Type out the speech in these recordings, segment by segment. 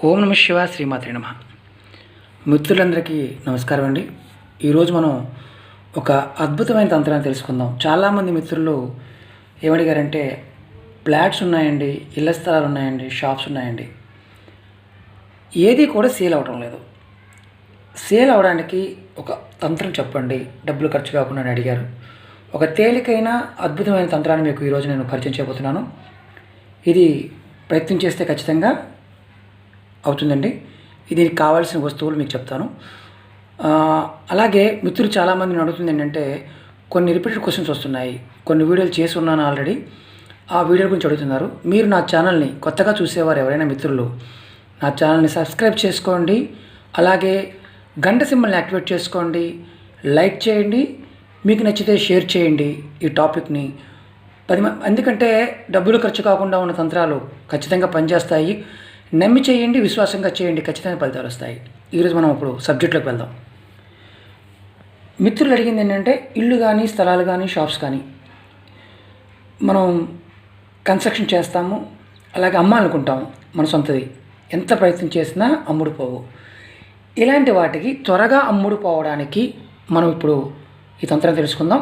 ఓం నమ శివాయ శ్రీమాత్రే నమః. మిత్రులందరికీ నమస్కారం అండి. ఈరోజు మనం ఒక అద్భుతమైన తంత్రాన్ని తెలుసుకుందాం. చాలామంది మిత్రులు ఏమడిగారంటే, ఫ్లాట్స్ ఉన్నాయండి, ఇళ్ల స్థలాలు ఉన్నాయండి, షాప్స్ ఉన్నాయండి, ఏది కూడా సేల్ అవ్వడం లేదు. సేల్ అవ్వడానికి ఒక తంత్రం చెప్పండి, డబ్బులు ఖర్చు కాకుండా అని అడిగారు. ఒక తేలికైన అద్భుతమైన తంత్రాన్ని మీకు ఈరోజు నేను పరిచయం చేయబోతున్నాను. ఇది ప్రయత్నం చేస్తే ఖచ్చితంగా అవుతుందండి. దీనికి కావాల్సిన వస్తువులు మీకు చెప్తాను. అలాగే మిత్రులు చాలామందిని అడుగుతుంది ఏంటంటే, కొన్ని రిపీటెడ్ క్వశ్చన్స్ వస్తున్నాయి. కొన్ని వీడియోలు చేసి ఉన్నాను ఆల్రెడీ, ఆ వీడియో గురించి అడుగుతున్నారు. మీరు నా ఛానల్ని కొత్తగా చూసేవారు ఎవరైనా మిత్రులు నా ఛానల్ని సబ్స్క్రైబ్ చేసుకోండి. అలాగే గంట సింబల్ని యాక్టివేట్ చేసుకోండి, లైక్ చేయండి, మీకు నచ్చితే షేర్ చేయండి ఈ టాపిక్ని. ఎందుకంటే డబ్బులు ఖర్చు కాకుండా ఉన్న తంత్రాలు ఖచ్చితంగా పనిచేస్తాయి. నమ్మి చేయండి, విశ్వాసంగా చేయండి, ఖచ్చితంగా ఫలితాలు వస్తాయి. ఈరోజు మనం ఇప్పుడు సబ్జెక్టులోకి వెళ్దాం. మిత్రులు అడిగింది ఏంటంటే, ఇల్లు కానీ, స్థలాలు కానీ, షాప్స్ కానీ మనం కన్స్ట్రక్షన్ చేస్తాము, అలాగే అమ్మాలనుకుంటాము. మన సొంతది ఎంత ప్రయత్నం చేసినా అమ్ముడు పోవు. ఇలాంటి వాటికి త్వరగా అమ్ముడు పోవడానికి మనం ఇప్పుడు ఈ తంత్రాన్ని తెలుసుకుందాం.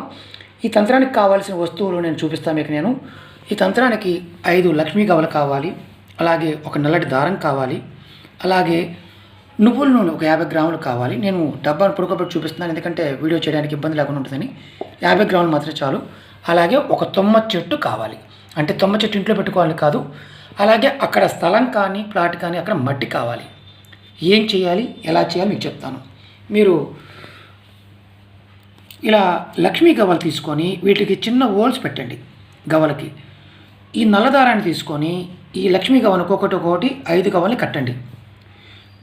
ఈ తంత్రానికి కావాల్సిన వస్తువులు నేను చూపిస్తాను మీకు. నేను ఈ తంత్రానికి 5 లక్ష్మీ గవ్వలు కావాలి, అలాగే ఒక నల్లటి దారం కావాలి, అలాగే నువ్వుల నూనె ఒక 50 గ్రాములు కావాలి. నేను డబ్బాను పొడుకోబెట్టి చూపిస్తున్నాను, ఎందుకంటే వీడియో చేయడానికి ఇబ్బంది లేకుండా ఉంటుందని. 50 గ్రాములు మాత్రమే చాలు. అలాగే ఒక తుమ్మ చెట్టు కావాలి, అంటే తుమ్మ చెట్టు ఇంట్లో పెట్టుకోవాలని కాదు. అలాగే అక్కడ స్థలం కానీ, ప్లాట్ కానీ, అక్కడ మట్టి కావాలి. ఏం చేయాలి, ఎలా చేయాలి మీకు చెప్తాను. మీరు ఇలా లక్ష్మీ గవ్వలు తీసుకొని వీటికి చిన్న హోల్స్ పెట్టండి. గవ్వలకి ఈ నల్లదారాన్ని తీసుకొని ఈ లక్ష్మీ గవ్వను ఒక్కొక్కటి 5 గవ్వల్ని కట్టండి.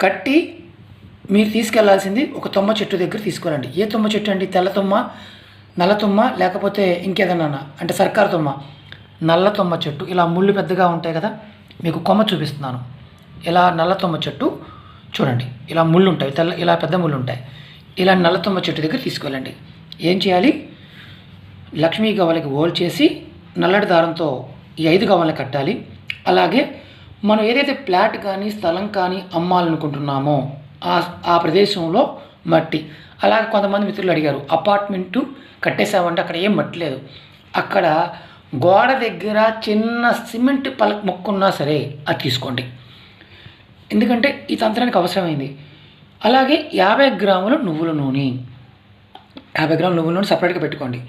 కట్టి మీరు తీసుకెళ్లాల్సింది ఒక తుమ్మ చెట్టు దగ్గర తీసుకురండి. ఏ తుమ్మ చెట్టు అండి? తెల్ల తుమ్మ, నల్ల తుమ్మ, లేకపోతే ఇంకేదన్నా అంటే సర్కారు తుమ్మ. నల్ల తుమ్మ చెట్టు ఇలా ముళ్ళు పెద్దగా ఉంటాయి కదా, మీకు కొమ్మ చూపిస్తున్నాను. ఇలా నల్ల తుమ్మ చెట్టు చూడండి, ఇలా ముళ్ళు ఉంటాయి, ఇలా పెద్ద ముళ్ళు ఉంటాయి. ఇలా నల్ల తుమ్మ చెట్టు దగ్గర తీసుకెళ్ళండి. ఏం చేయాలి, లక్ష్మీ గవ్వలకి హోల్ చేసి నల్లటి దారంతో ఈ 5 గవ్వల్ని కట్టాలి. అలాగే మనం ఏదైతే ప్లాట్ కానీ, స్థలం కానీ అమ్మాలనుకుంటున్నామో ఆ ప్రదేశంలో మట్టి. అలాగే కొంతమంది మిత్రులు అడిగారు, అపార్ట్మెంటు కట్టేసామంటే అక్కడ ఏం మట్టి లేదు. అక్కడ గోడ దగ్గర చిన్న సిమెంట్ మొక్క ఉన్నా సరే అది తీసుకోండి, ఎందుకంటే ఈ తంత్రానికి అవసరమైంది. అలాగే 50 గ్రాముల నువ్వుల నూనె, 50 గ్రాముల నువ్వుల నూనె సపరేట్గా పెట్టుకోండి.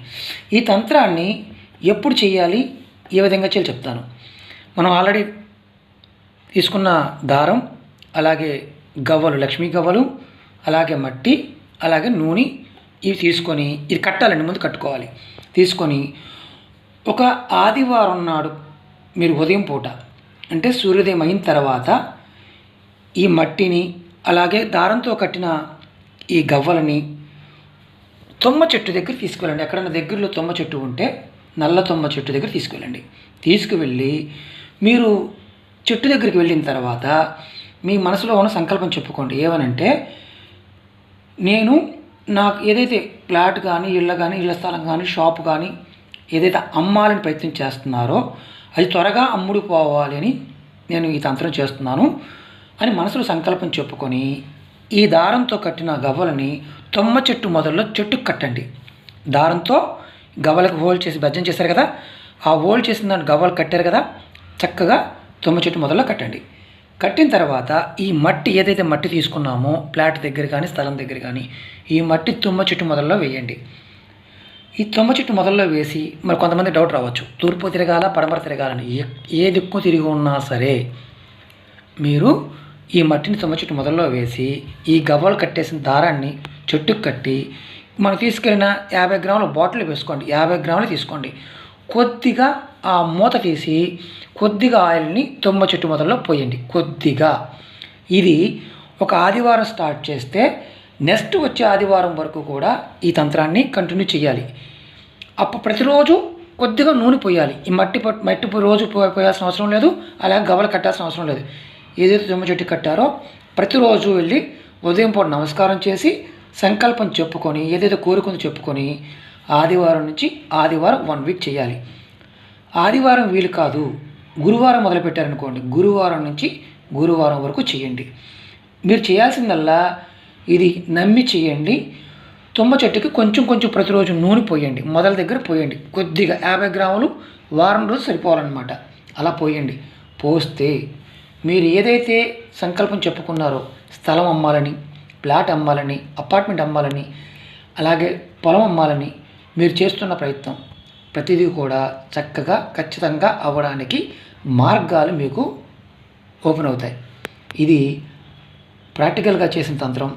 ఈ తంత్రాన్ని ఎప్పుడు చేయాలి, ఏ విధంగా చేయాలి చెప్తాను. మనం ఆల్రెడీ తీసుకున్న దారం, అలాగే గవ్వలు, లక్ష్మీ గవ్వలు, అలాగే మట్టి, అలాగే నూనె, ఇవి తీసుకొని ఇది కట్టాలండి. ముందు కట్టుకోవాలి. తీసుకొని ఒక ఆదివారం నాడు మీరు ఉదయం పూట, అంటే సూర్యోదయం అయిన తర్వాత ఈ మట్టిని, అలాగే దారంతో కట్టిన ఈ గవ్వలని తుమ్మ చెట్టు దగ్గర తీసుకెళ్ళండి. ఎక్కడన్నా దగ్గరలో తుమ్మ చెట్టు ఉంటే నల్ల తుమ్మ చెట్టు దగ్గర తీసుకెళ్ళండి. తీసుకువెళ్ళి మీరు చెట్టు దగ్గరికి వెళ్ళిన తర్వాత మీ మనసులో ఉన్న సంకల్పం చెప్పుకోండి. ఏమనంటే, నేను నాకు ఏదైతే ప్లాట్ కానీ, ఇళ్ళ కానీ, ఇళ్ళ స్థలం కానీ, షాపు కానీ ఏదైతే అమ్మాలని ప్రయత్నం చేస్తున్నారో అది త్వరగా అమ్ముడు పోవాలి అని నేను ఈ తంత్రం చేస్తున్నాను అని మనసులో సంకల్పం చెప్పుకొని ఈ దారంతో కట్టిన గవ్వలని తుమ్మ చెట్టు మొదల్లో చెట్టుకు కట్టండి. దారంతో గవ్వలకు హోల్ చేసి భజన చేశారు కదా, ఆ హోల్ చేసిన దాన్ని గవ్వలు కట్టారు కదా, చక్కగా తుమ్మ చెట్టు మొదల్లో కట్టండి. కట్టిన తర్వాత ఈ మట్టి ఏదైతే మట్టి తీసుకున్నామో ప్లాట్ దగ్గర కానీ, స్థలం దగ్గర కానీ, ఈ మట్టి తుమ్మ చెట్టు మొదల్లో వేయండి. ఈ తుమ్మ చెట్టు మొదల్లో వేసి, మరి కొంతమంది డౌట్ రావచ్చు, తూర్పు తిరగాల, పడమర తిరగాలని. ఏ దిక్కు తిరిగి ఉన్నా సరే మీరు ఈ మట్టిని తుమ్మ చెట్టు మొదల్లో వేసి ఈ గవ్వలు కట్టేసిన దారాన్ని చెట్టుకు కట్టి, మనం తీసుకెళ్ళిన 50 గ్రాముల బాటిల్ వేసుకోండి. 50 గ్రాములు తీసుకోండి. కొద్దిగా ఆ మూత తీసి కొద్దిగా ఆయిల్ని తుమ్మ చెట్టు మొదల్లో పోయండి, కొద్దిగా. ఇది ఒక ఆదివారం స్టార్ట్ చేస్తే నెక్స్ట్ వచ్చే ఆదివారం వరకు కూడా ఈ తంత్రాన్ని కంటిన్యూ చేయాలి. అప్పుడు ప్రతిరోజు కొద్దిగా నూనె పోయాలి. ఈ మట్టి రోజు పోయాల్సిన అవసరం లేదు, అలాగే గవ్వలు కట్టాల్సిన అవసరం లేదు. ఏదైతే తుమ్మ చెట్టు కట్టారో ప్రతిరోజు వెళ్ళి ఉదయం పూట నమస్కారం చేసి సంకల్పం చెప్పుకొని, ఏదైతే కోరుకుందో చెప్పుకొని ఆదివారం నుంచి ఆదివారం 1 వీక్ చేయాలి. ఆదివారం వీలు కాదు, గురువారం మొదలుపెట్టారనుకోండి, గురువారం నుంచి గురువారం వరకు చేయండి. మీరు చేయాల్సిందల్లా ఇది నమ్మి చేయండి. తుమ్మ చెట్టుకి కొంచెం కొంచెం ప్రతిరోజు నూనె పోయండి. మొదల దగ్గర పోయండి, కొద్దిగా 50 గ్రాములు వారం రోజు సరిపోవాలన్నమాట. అలా పోయండి. పోస్తే మీరు ఏదైతే సంకల్పం చెప్పుకున్నారో, స్థలం అమ్మాలని, ప్లాట్ అమ్మాలని, అపార్ట్మెంట్ అమ్మాలని, అలాగే పొలం అమ్మాలని మీరు చేస్తున్న ప్రయత్నం ప్రతిదీ కూడా చక్కగా ఖచ్చితంగా అవ్వడానికి మార్గాలు మీకు ఓపెన్ అవుతాయి. ఇది ప్రాక్టికల్గా చేసిన తంత్రం.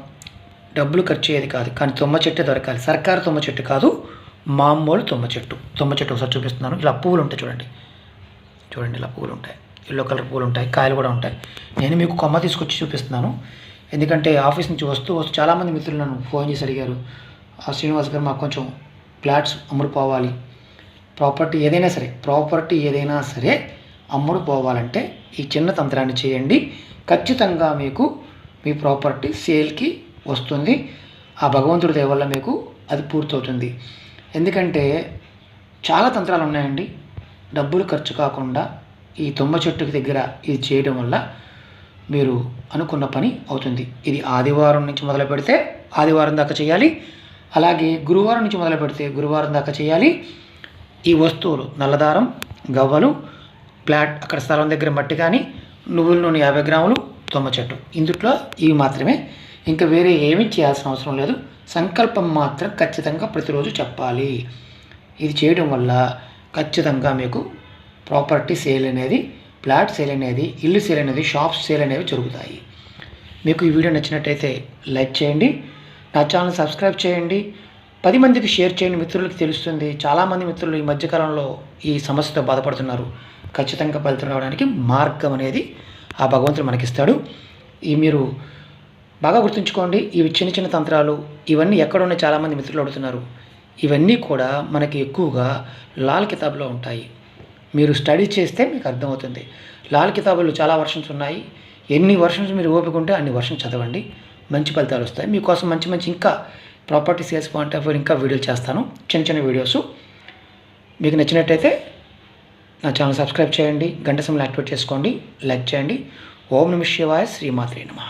డబ్బులు ఖర్చు అయ్యేది కాదు, కానీ తుమ్మ చెట్టు దొరకాలి. సర్కారు తుమ్మ చెట్టు కాదు, మామూలు తుమ్మ చెట్టు. తుమ్మ చెట్టు ఒకసారి చూపిస్తున్నాను. ఇలా పువ్వులు ఉంటాయి చూడండి, ఇలా పువ్వులు ఉంటాయి, ఎల్లో కలర్ పువ్వులు ఉంటాయి, కాయలు కూడా ఉంటాయి. నేను మీకు కొమ్మ తీసుకొచ్చి చూపిస్తున్నాను. ఎందుకంటే ఆఫీస్ నుంచి వస్తూ చాలామంది మిత్రులు నన్ను ఫోన్ చేసి అడిగారు, శ్రీనివాస్ గారు మాకు కొంచెం ఫ్లాట్స్ అమ్ముడు పోవాలి, ప్రాపర్టీ ఏదైనా సరే అమ్ముడు పోవాలంటే ఈ చిన్న తంత్రాన్ని చేయండి. ఖచ్చితంగా మీకు మీ ప్రాపర్టీ సేల్కి వస్తుంది. ఆ భగవంతుడి దయ వల్ల మీకు అది పూర్తవుతుంది. ఎందుకంటే చాలా తంత్రాలు ఉన్నాయండి. డబ్బులు ఖర్చు కాకుండా ఈ తుమ్మ చెట్టుకి దగ్గర ఇది చేయడం వల్ల మీరు అనుకున్న పని అవుతుంది. ఇది ఆదివారం నుంచి మొదలు పెడితే ఆదివారం దాకా చేయాలి. అలాగే గురువారం నుంచి మొదలు పెడితే గురువారం దాకా చేయాలి. ఈ వస్తువులు నల్లదారం, గవ్వలు, ప్లాట్ అక్కడ స్థలం దగ్గర మట్టి కానీ, నువ్వుల నూనె 50 గ్రాములు, తుమ్మ చెట్టు, ఇందుట్లో ఇవి మాత్రమే. ఇంకా వేరే ఏమీ చేయాల్సిన అవసరం లేదు. సంకల్పం మాత్రం ఖచ్చితంగా ప్రతిరోజు చెప్పాలి. ఇది చేయడం వల్ల ఖచ్చితంగా మీకు ప్రాపర్టీ సేల్ అనేది, ఫ్లాట్ సేల్ అనేది, ఇల్లు సేల్ అనేది, షాప్స్ సేల్ అనేవి జరుగుతాయి. మీకు ఈ వీడియో నచ్చినట్టయితే లైక్ చేయండి, నా ఛానల్ సబ్స్క్రైబ్ చేయండి, 10 మందికి షేర్ చేయండి, మిత్రులకు తెలుస్తుంది. చాలామంది మిత్రులు ఈ మధ్యకాలంలో ఈ సమస్యతో బాధపడుతున్నారు. ఖచ్చితంగా ఫలితం రావడానికి మార్గం అనేది ఆ భగవంతుడు మనకిస్తాడు. ఈ మీరు బాగా గుర్తుంచుకోండి. ఇవి చిన్న చిన్న తంత్రాలు ఇవన్నీ ఎక్కడ ఉన్నాయి చాలామంది మిత్రులు అడుగుతున్నారు. ఇవన్నీ కూడా మనకి ఎక్కువగా లాల్ కితాబ్లో ఉంటాయి. మీరు స్టడీ చేస్తే మీకు అర్థమవుతుంది. లాల్ కితాబులు చాలా వర్షన్స్ ఉన్నాయి. ఎన్ని వర్షన్స్ మీరు ఓపిక ఉంటే అన్ని వర్షన్స్ చదవండి, మంచి ఫలితాలు వస్తాయి. మీకోసం మంచి ఇంకా property sales point of view ఇంకా వీడియోలు చేస్తాను, చిన్న వీడియోస్. మీకు నచ్చినట్టయితే నా ఛానల్ సబ్స్క్రైబ్ చేయండి, గంట సమయం యాక్టివేట్ చేసుకోండి, లైక్ చేయండి. ఓం నమః శివాయ, శ్రీమాత్రే నమః.